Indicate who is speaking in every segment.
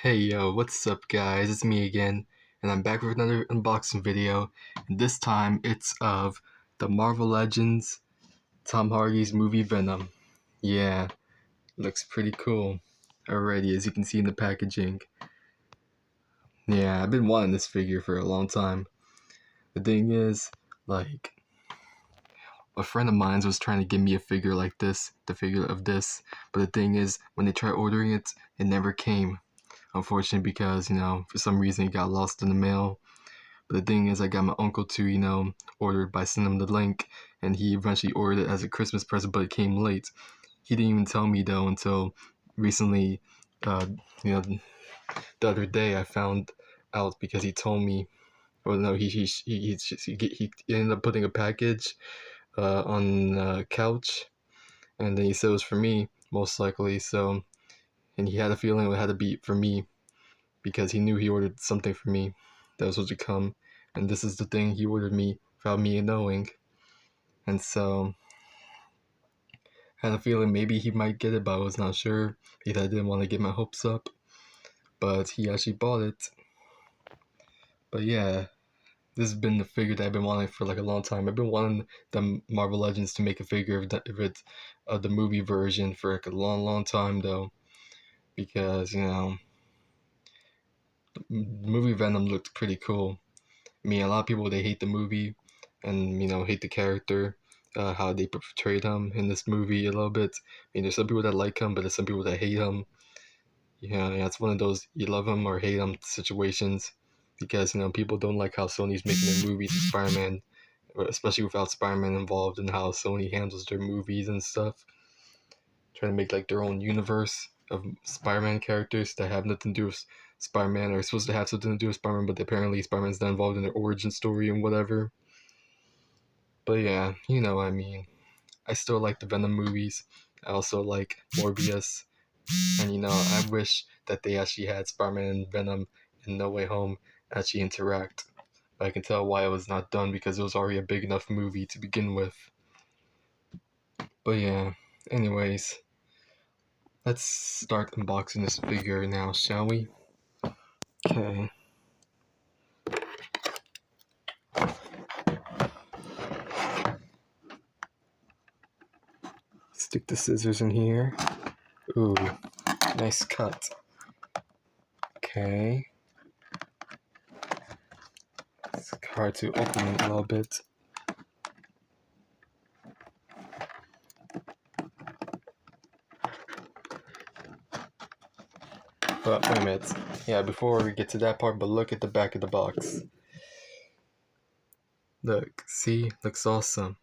Speaker 1: Hey yo, what's up guys? It's me again, and I'm back with another unboxing video, and this time it's of the Marvel Legends Tom Hardy's movie Venom. Yeah, looks pretty cool already, as you can see in the packaging. Yeah, I've been wanting this figure for a long time. The thing is, like, a friend of mine was trying to give me a figure like this, the figure of this, but the thing is, when they tried ordering it, it never came. Unfortunately, because, for some reason it got lost in the mail. But the thing is, I got my uncle to, order it by sending him the link, and he eventually ordered it as a Christmas present, but it came late. He didn't even tell me, though, until recently, uh, you know, the other day I found out because he told me, or no, he ended up putting a package on the couch, and then he said it was for me, most likely, so, and he had a feeling it had to be for me, because he knew he ordered something for me that was supposed to come, and this is the thing he ordered me without me knowing. And so I had a feeling maybe he might get it, but I was not sure because I didn't want to get my hopes up. But he actually bought it. But yeah, this has been the figure that I've been wanting for like a long time. I've been wanting the Marvel Legends to make a figure of the movie version for like a long time though, because movie Venom looked pretty cool. I mean, a lot of people, they hate the movie and hate the character, how they portrayed him in this movie a little bit. I mean, there's some people that like him, but there's some people that hate him. Yeah, it's one of those you love him or hate him situations, because people don't like how Sony's making their movies with Spider-Man, especially without Spider-Man involved, and how Sony handles their movies and stuff, trying to make like their own universe of Spider-Man characters that have nothing to do with Spider-Man, or supposed to have something to do with Spider-Man, but apparently Spider-Man's not involved in their origin story and whatever. But yeah, you know what I mean. I still like the Venom movies. I also like Morbius. And I wish that they actually had Spider-Man and Venom in No Way Home actually interact. But I can tell why it was not done, because it was already a big enough movie to begin with. But yeah, anyways, let's start unboxing this figure now, shall we? Okay. Stick the scissors in here. Ooh, nice cut. Okay. It's hard to open it a little bit. But wait a minute. Yeah, before we get to that part, but look at the back of the box. Look, see? Looks awesome.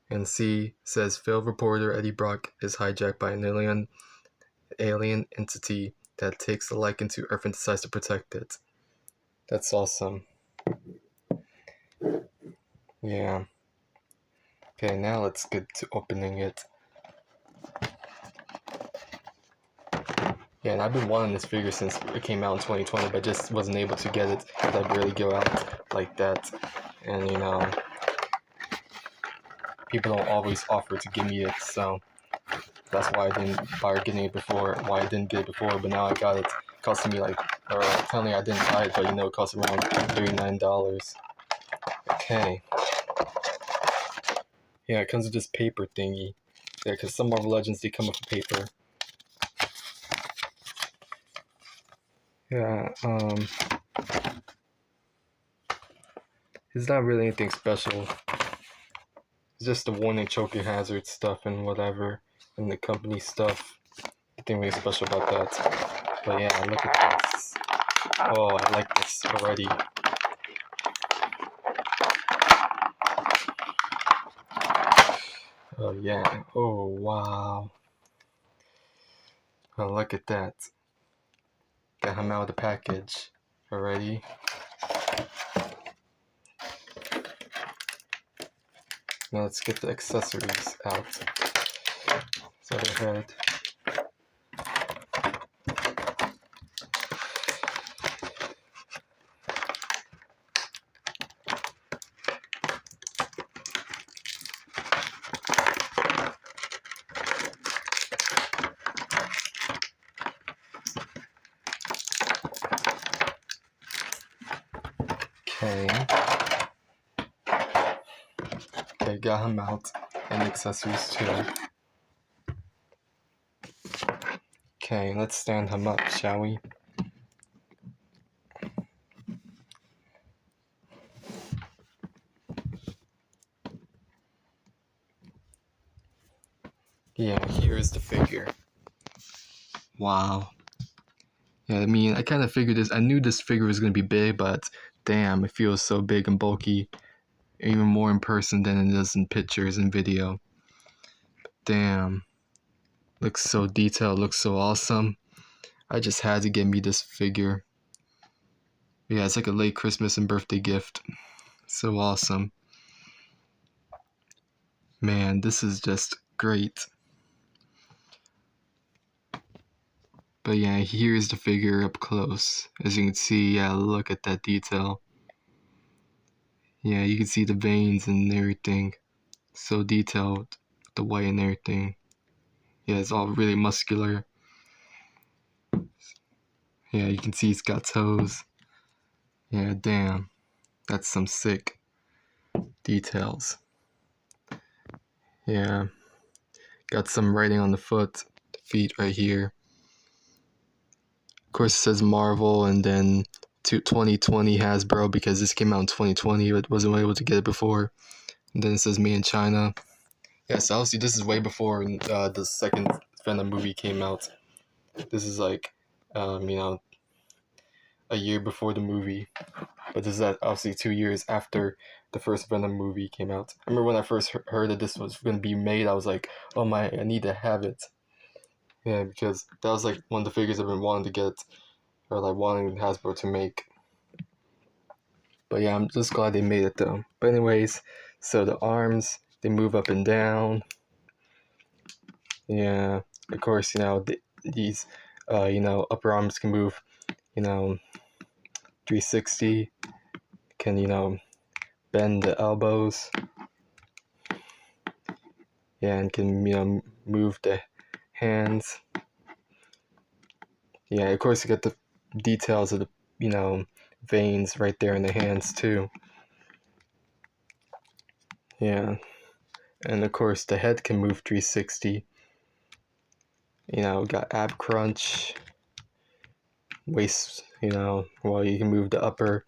Speaker 1: And C says field reporter Eddie Brock is hijacked by an alien entity that takes the liking to Earth and decides to protect it. That's awesome. Yeah. Okay, now let's get to opening it. Yeah, and I've been wanting this figure since it came out in 2020, but just wasn't able to get it because I barely go out like that. And people don't always offer to give me it, so that's why I didn't bother getting it before. Why I didn't get it before, but now I got it. It costed me like, or apparently I didn't buy it, but it cost around $39. Okay. Yeah, it comes with this paper thingy. Yeah, because some Marvel Legends, they come with a paper. Yeah, it's not really anything special. It's just the warning, choking hazard stuff and whatever, and the company stuff. Nothing really special about that. But yeah, look at this. Oh, I like this already. Oh yeah. Oh wow. Oh, look at that. Got him out of the package already. Now let's get the accessories out. So the head. Okay. Okay, got him out. And accessories too. Okay, let's stand him up, shall we? Yeah, here's the figure. Wow. Yeah, I mean, I kind of figured this. I knew this figure was going to be big, but damn, it feels so big and bulky. Even more in person than it does in pictures and video. Damn. Looks so detailed, looks so awesome. I just had to get me this figure. Yeah, it's like a late Christmas and birthday gift. So awesome. Man, this is just great. But yeah, here's the figure up close. As you can see, yeah, look at that detail. Yeah, you can see the veins and everything. So detailed, the white and everything. Yeah, it's all really muscular. Yeah, you can see he's got toes. Yeah, damn. That's some sick details. Yeah. Got some writing on the foot, the feet right here. Of course, it says Marvel and then 2020 Hasbro because this came out in 2020, but wasn't able to get it before. And then it says Made in China. Yeah, so obviously this is way before the second Venom movie came out. This is like, a year before the movie. But this is obviously 2 years after the first Venom movie came out. I remember when I first heard that this was going to be made, I was like, oh my, I need to have it. Yeah, because that was like one of the figures I've been wanting to get, or like wanting Hasbro to make. But yeah, I'm just glad they made it though. But anyways, so the arms, they move up and down. Yeah, of course, these, upper arms can move, 360, can, bend the elbows. Yeah, and can, move the hands. Yeah, of course, you get the details of the, veins right there in the hands too. Yeah, and of course, the head can move 360. Got ab crunch, waist, well, you can move the upper,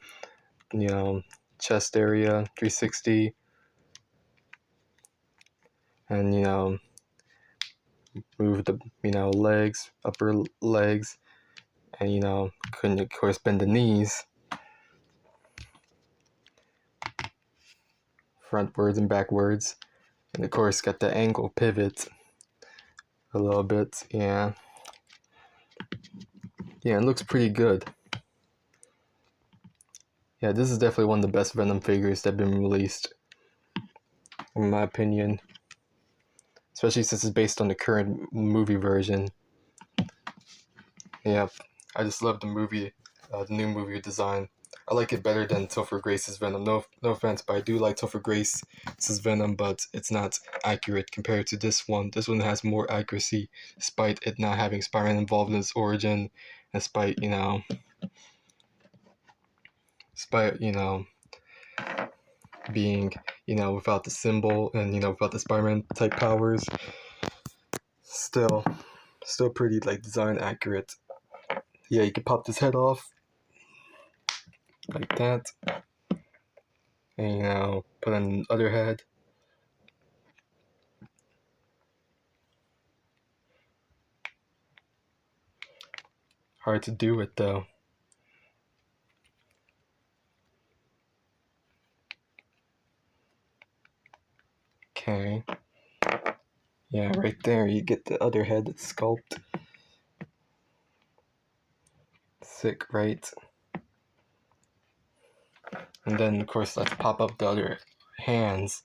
Speaker 1: chest area 360. And, move the, legs, upper legs. And, couldn't, of course, bend the knees. Frontwards and backwards. And of course, got the ankle pivot a little bit. Yeah. Yeah, it looks pretty good. Yeah, this is definitely one of the best Venom figures that have been released, in my opinion. Especially since it's based on the current movie version. Yeah, I just love the movie, the new movie design. I like it better than Topher Grace's Venom. No offense, but I do like Topher Grace's Venom, but it's not accurate compared to this one. This one has more accuracy, despite it not having Spider-Man involved in its origin, despite, being, without the symbol and, without the Spider-Man type powers. Still pretty, like, design accurate. Yeah, you can pop this head off, like that. And, put on the other head. Hard to do it, though. Okay. Yeah, right there, you get the other head sculpt. Sick, right? And then, of course, let's pop up the other hands.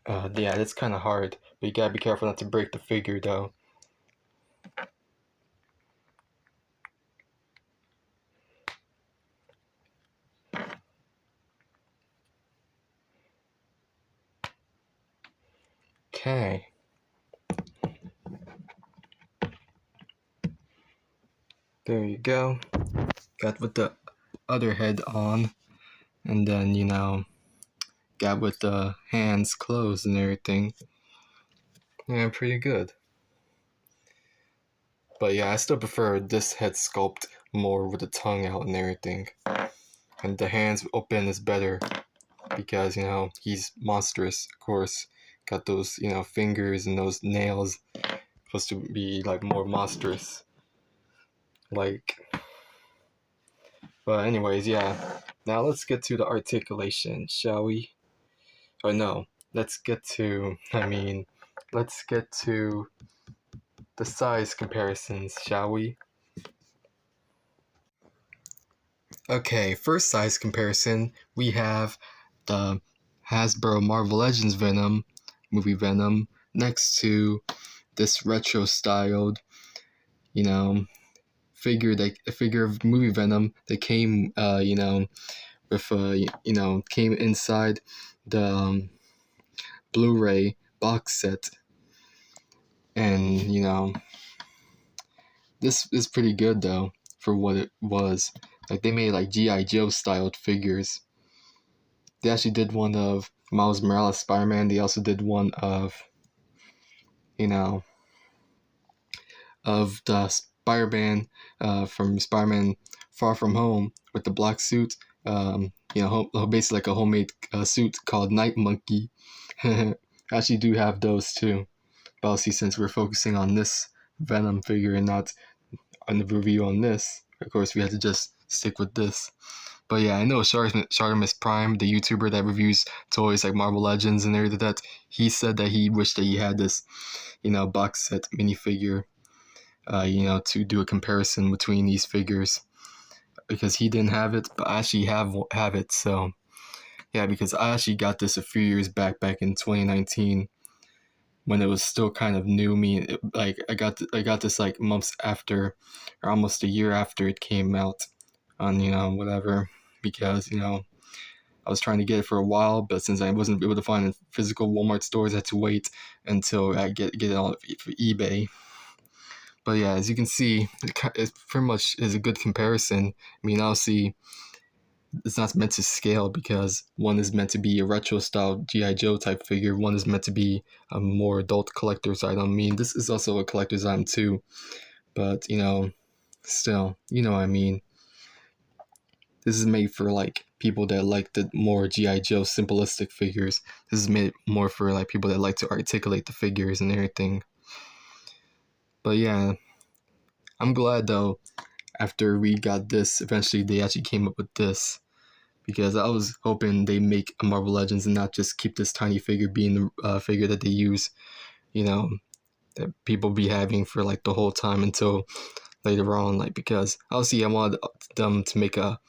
Speaker 1: Yeah, that's kind of hard, but you gotta be careful not to break the figure, though. Okay. There you go. Got with the other head on, and then got with the hands closed and everything. Yeah, pretty good. But yeah, I still prefer this head sculpt more with the tongue out and everything. And the hands open is better because he's monstrous, of course. Got those fingers and those nails, supposed to be like more monstrous. Like, but anyways, yeah. Now let's get to the articulation, shall we? Or no, let's get to. Let's get to the size comparisons, shall we? Okay, first size comparison, we have the Hasbro Marvel Legends Venom, movie Venom, next to this retro styled, you know, figure of movie Venom that came, with, came inside the Blu-ray box set, and this is pretty good though for what it was. Like they made like GI Joe styled figures. They actually did one of Miles Morales Spider-Man. They also did one of you know of the Spider-Man from Spider-Man Far From Home with the black suit. Basically like a homemade suit called Night Monkey. I actually do have those too. But obviously, since we're focusing on this Venom figure and not on the review on this, of course, we had to just stick with this. But yeah, I know Shartimus Prime, the YouTuber that reviews toys like Marvel Legends and everything, that he said that he wished that he had this, box set minifigure, to do a comparison between these figures because he didn't have it, but I actually have it. So yeah, because I actually got this a few years back in 2019 when it was still kind of new. I got this like months after, or almost a year after it came out on whatever, because I was trying to get it for a while, but since I wasn't able to find it in physical Walmart stores, I had to wait until I get it on for eBay. But yeah, as you can see, it pretty much is a good comparison. Obviously, it's not meant to scale because one is meant to be a retro style GI Joe type figure. One is meant to be a more adult collector's item. This is also a collector's item too, but still, what I mean. This is made for like people that like the more GI Joe simplistic figures. This is made more for like people that like to articulate the figures and everything. But yeah, I'm glad though. After we got this, eventually they actually came up with this, because I was hoping they make a Marvel Legends and not just keep this tiny figure being the figure that they use, that people be having for like the whole time until later on. Like, because obviously I wanted them to make a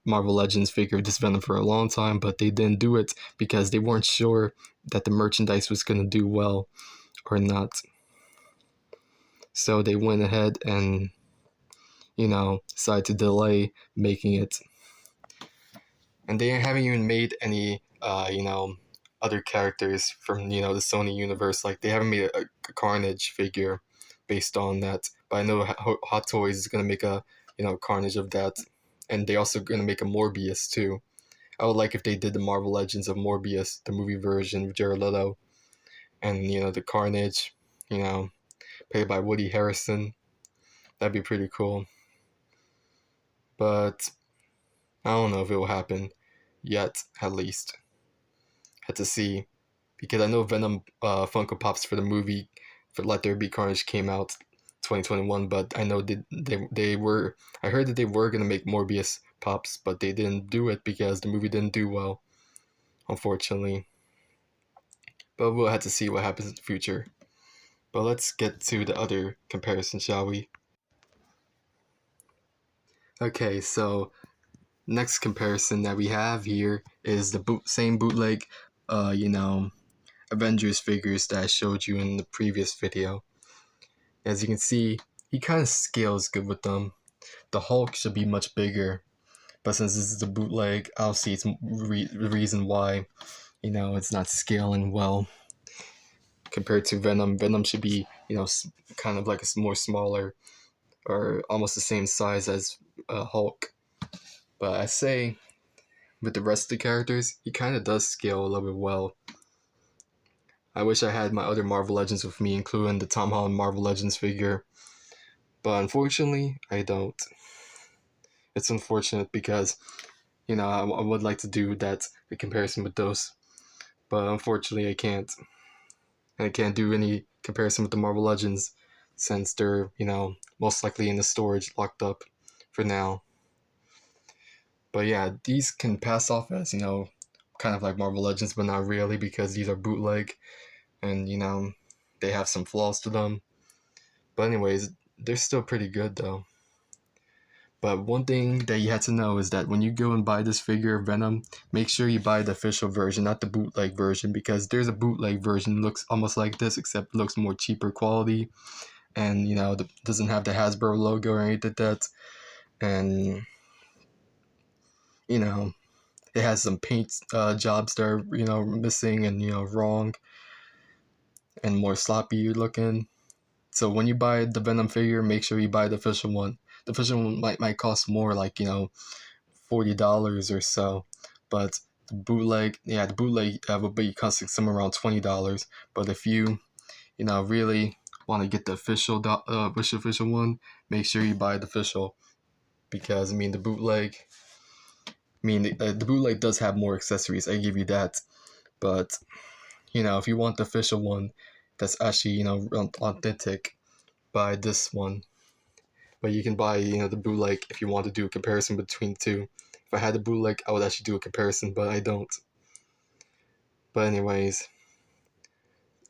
Speaker 1: Marvel Legends figure of this Venom for a long time, but they didn't do it because they weren't sure that the merchandise was going to do well or not. So they went ahead and, decided to delay making it. And they haven't even made any, other characters from, the Sony universe. Like, they haven't made a Carnage figure based on that. But I know Hot Toys is going to make a, Carnage of that. And they also going to make a Morbius, too. I would like if they did the Marvel Legends of Morbius, the movie version with Jared Leto. And, the Carnage, played by Woody Harrelson. That'd be pretty cool. But I don't know if it will happen yet, at least. Had to see, because I know Venom Funko Pops for the movie for Let There Be Carnage came out 2021, but I know they were, I heard that they were gonna make Morbius Pops, but they didn't do it because the movie didn't do well, unfortunately. But we'll have to see what happens in the future. But let's get to the other comparison, shall we? Okay, so next comparison that we have here is the same bootleg, Avengers figures that I showed you in the previous video. As you can see, he kind of scales good with them. The Hulk should be much bigger, but since this is a bootleg, I'll see it's the reason why, it's not scaling well compared to Venom. Venom should be, kind of like a more smaller, or almost the same size as Hulk. But I say with the rest of the characters, he kind of does scale a little bit well. I wish I had my other Marvel Legends with me, including the Tom Holland Marvel Legends figure, but unfortunately, I don't. It's unfortunate because, I would like to do that, the comparison with those, but unfortunately, I can't. And I can't do any comparison with the Marvel Legends since they're, most likely in the storage locked up for now. But yeah, these can pass off as, kind of like Marvel Legends, but not really because these are bootleg and, they have some flaws to them. But anyways, they're still pretty good though. But one thing that you had to know is that when you go and buy this figure of Venom, make sure you buy the official version, not the bootleg version, because there's a bootleg version that looks almost like this, except looks more cheaper quality, and doesn't have the Hasbro logo or anything like that, and it has some paint jobs that are missing and wrong and more sloppy looking. So when you buy the Venom figure, make sure you buy the official one. The official one might cost more, like $40 or so, but the bootleg would be costing somewhere around $20. But if you really want to get the official one, make sure you buy the official, because the bootleg. The bootleg does have more accessories. I give you that, but if you want the official one, that's actually authentic, buy this one. But you can buy the bootleg if you want to do a comparison between the two. If I had the bootleg, I would actually do a comparison, but I don't. But anyways,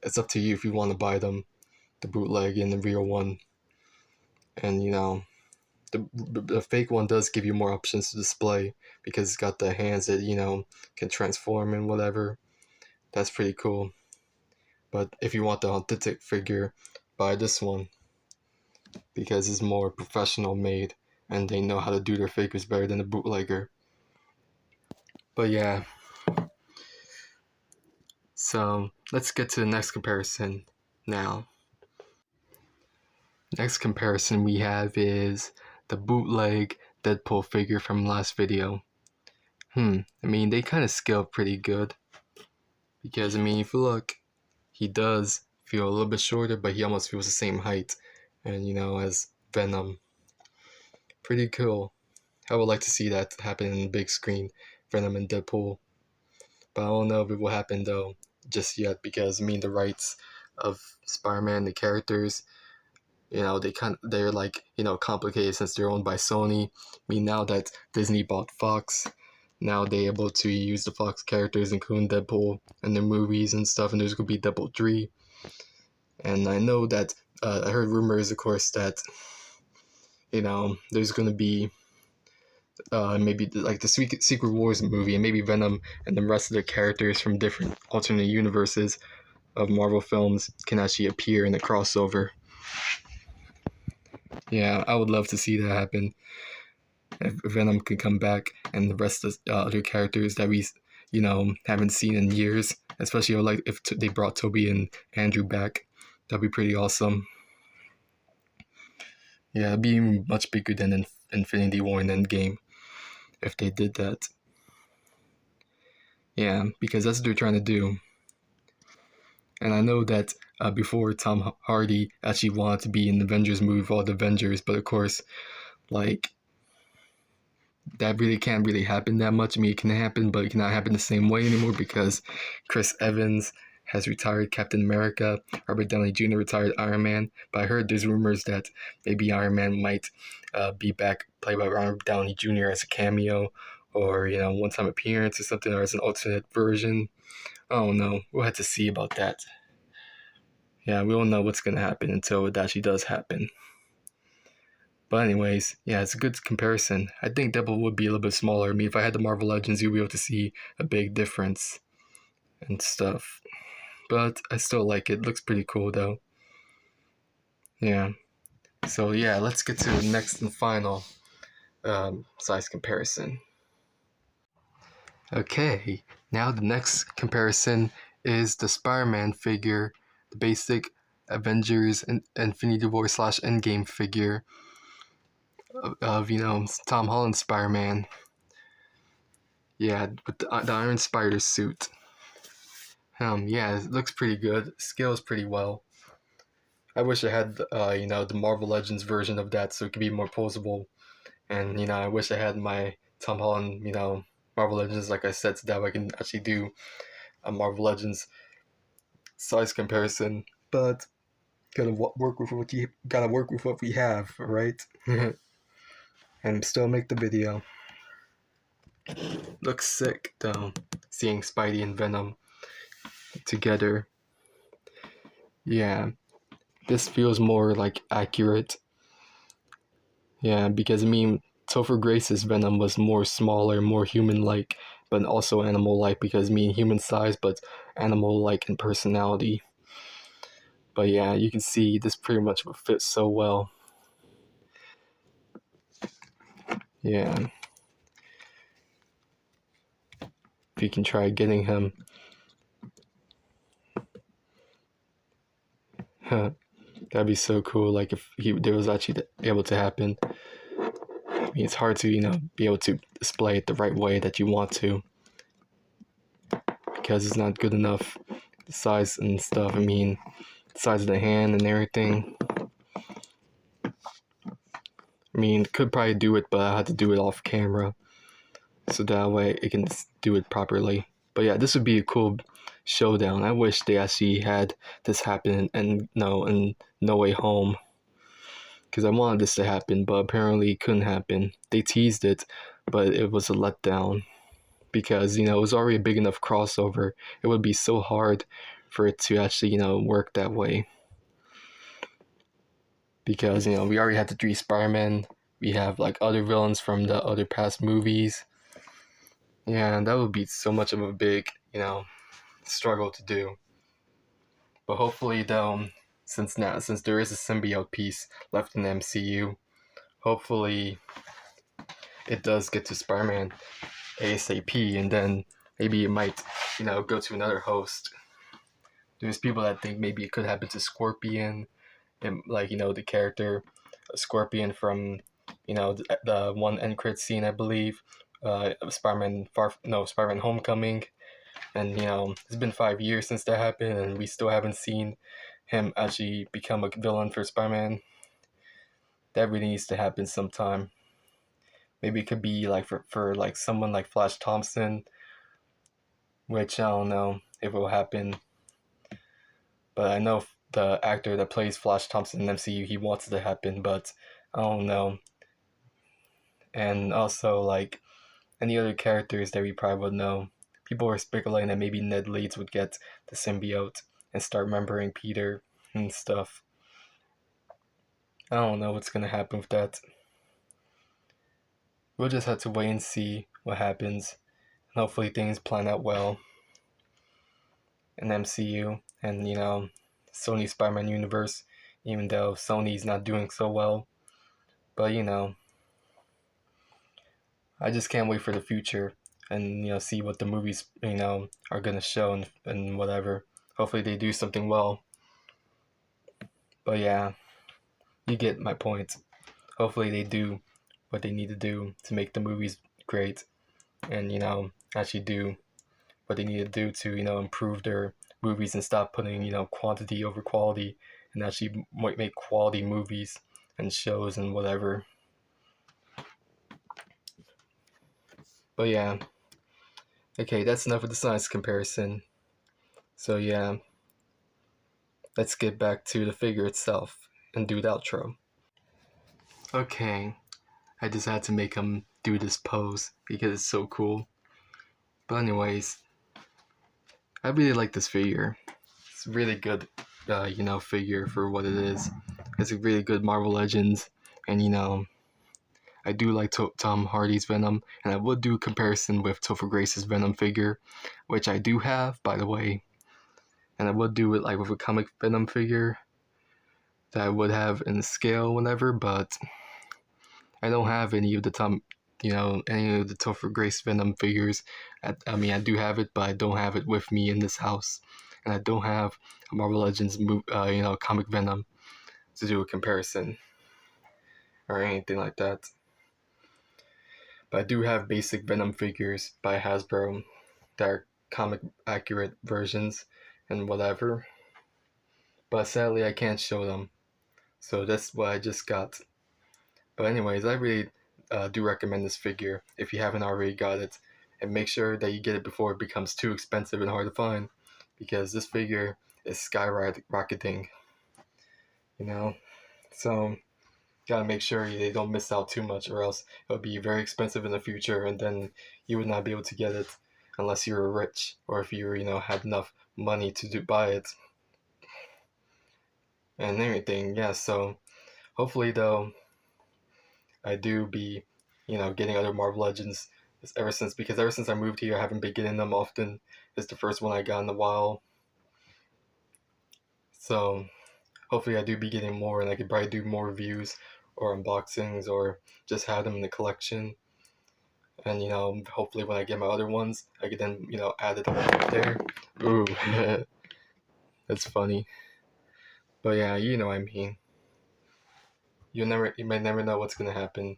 Speaker 1: it's up to you if you want to buy them, the bootleg and the real one. And the fake one does give you more options to display because it's got the hands that can transform and whatever. That's pretty cool. But if you want the authentic figure, buy this one because it's more professional made and they know how to do their figures better than the bootlegger. But yeah, so let's get to the next comparison now. Next comparison we have is the bootleg Deadpool figure from last video. They kind of scale pretty good because if you look, he does feel a little bit shorter, but he almost feels the same height, and as Venom. Pretty cool. I would like to see that happen in the big screen, Venom and Deadpool. But I don't know if it will happen though just yet because the rights of Spider-Man, the characters, they're like complicated since they're owned by Sony. Now that Disney bought Fox, now they're able to use the Fox characters, including Deadpool, in their movies and stuff, and there's gonna be Deadpool 3. And I know that I heard rumors, of course, that there's gonna be maybe like the Secret Wars movie, and maybe Venom and the rest of the characters from different alternate universes of Marvel films can actually appear in the crossover. Yeah, I would love to see that happen. If Venom could come back and the rest of the other characters that we haven't seen in years, especially like if they brought Toby and Andrew back, that'd be pretty awesome. Yeah, it'd be much bigger than Infinity War and Endgame if they did that. Yeah, because that's what they're trying to do. And I know that before, Tom Hardy actually wanted to be in the Avengers movie for all the Avengers, but of course, like, that really can't really happen that much. It can happen, but it cannot happen the same way anymore because Chris Evans has retired Captain America, Robert Downey Jr. retired Iron Man, but I heard there's rumors that maybe Iron Man might be back, played by Robert Downey Jr. as a cameo, or one-time appearance or something, or as an alternate version. I don't know. We'll have to see about that. Yeah, we don't know what's gonna happen until it actually does happen. But anyways, yeah, it's a good comparison. I think Deadpool would be a little bit smaller. If I had the Marvel Legends, you'd be able to see a big difference and stuff. But I still like it. It looks pretty cool though. Yeah. So yeah, let's get to the next and final size comparison. Okay, now the next comparison is the Spider-Man figure, the basic Avengers and Infinity War / Endgame figure. of Tom Holland's Spider-Man. Yeah, with the Iron Spider suit. Yeah, it looks pretty good. Scales pretty well. I wish I had the Marvel Legends version of that so it could be more posable. And I wish I had my Tom Holland Marvel Legends, like I said, so that way I can actually do a Marvel Legends size comparison. But gotta work with what we have, right? And still make the video. Looks sick though, seeing Spidey and Venom together. Yeah, this feels more like accurate. Yeah, because I mean, Topher Grace's Venom was more smaller, more human-like, but also animal-like. Because I mean, human size, but animal-like in personality. But yeah, you can see this pretty much fits so well. Yeah. If you can try getting him. That'd be so cool. Like if there was actually able to happen. I mean, it's hard to be able to display it the right way that you want to, because it's not good enough. The size and stuff. I mean, the size of the hand and everything. I mean, could probably do it, but I had to do it off camera, so that way it can do it properly. But yeah, this would be a cool showdown. I wish they actually had this happen in No Way Home, because I wanted this to happen, but apparently it couldn't happen. They teased it, but it was a letdown, because it was already a big enough crossover. It would be so hard for it to actually work that way, because we already had the 3 Spider-Man. We have like other villains from the other past movies. Yeah, that would be so much of a big struggle to do. But hopefully though, since there is a symbiote piece left in the MCU, hopefully it does get to Spider-Man ASAP, and then maybe it might go to another host. There's people that think maybe it could happen to Scorpion, and like the character Scorpion from the one end credit scene, I believe, Spider-Man Homecoming. And it's been 5 years since that happened, and we still haven't seen him actually become a villain for Spider-Man. That really needs to happen sometime. Maybe it could be like for like someone like Flash Thompson, which I don't know if it will happen. But I know the actor that plays Flash Thompson in MCU, he wants it to happen, but I don't know. And also like any other characters that we probably would know. People were speculating that maybe Ned Leeds would get the symbiote and start remembering Peter and stuff. I don't know what's gonna happen with that. We'll just have to wait and see what happens. And hopefully things plan out well in MCU and Sony Spider-Man universe, even though Sony's not doing so well. But I just can't wait for the future and see what the movies are gonna show and whatever. Hopefully they do something well. But yeah, you get my point. Hopefully they do what they need to do to make the movies great, and actually do what they need to do to improve their movies and stop putting quantity over quality, and actually make quality movies and shows and whatever. But yeah, okay, that's enough of the size comparison. So yeah, let's get back to the figure itself and do the outro. Okay, I just had to make him do this pose because it's so cool. But anyways, I really like this figure. It's a really good, figure for what it is. It's a really good Marvel Legends, and I do like Tom Hardy's Venom, and I would do a comparison with Topher Grace's Venom figure, which I do have, by the way. And I would do it like with a comic Venom figure that I would have in scale whenever, but I don't have any of the any of the Topher Grace Venom figures. I mean, I do have it, but I don't have it with me in this house, and I don't have a Marvel Legends comic Venom to do a comparison. or anything like that. But I do have basic Venom figures by Hasbro that are comic accurate versions and whatever. But sadly, I can't show them. So that's what I just got. But anyways, I really do recommend this figure if you haven't already got it. And make sure that you get it before it becomes too expensive and hard to find. Because this figure is skyrocketing. You know? So, gotta make sure they don't miss out too much, or else it'll be very expensive in the future, and then you would not be able to get it unless you were rich, or if you were, had enough money to buy it and everything. Yeah, so hopefully though I do be, getting other Marvel Legends because ever since I moved here I haven't been getting them often. It's the first one I got in a while. So hopefully I do be getting more, and I could probably do more reviews or unboxings or just have them in the collection. And hopefully when I get my other ones, I could then add it up there. Ooh, that's funny. But yeah, you know what I mean. You might never know what's gonna happen.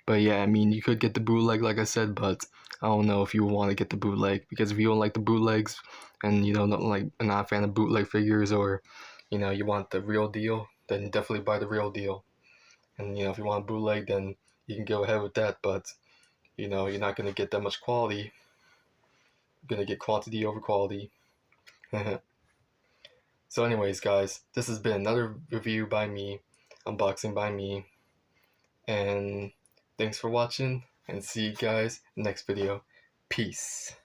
Speaker 1: But yeah, I mean, you could get the bootleg, like I said, but I don't know if you want to get the bootleg, because if you don't like the bootlegs, and not a fan of bootleg figures, or you want the real deal, then definitely buy the real deal. And if you want bootleg, then you can go ahead with that. But you're not gonna get that much quality. You're gonna get quantity over quality. So anyways, guys, this has been another review by me, unboxing by me, and thanks for watching, and see you guys next video. Peace.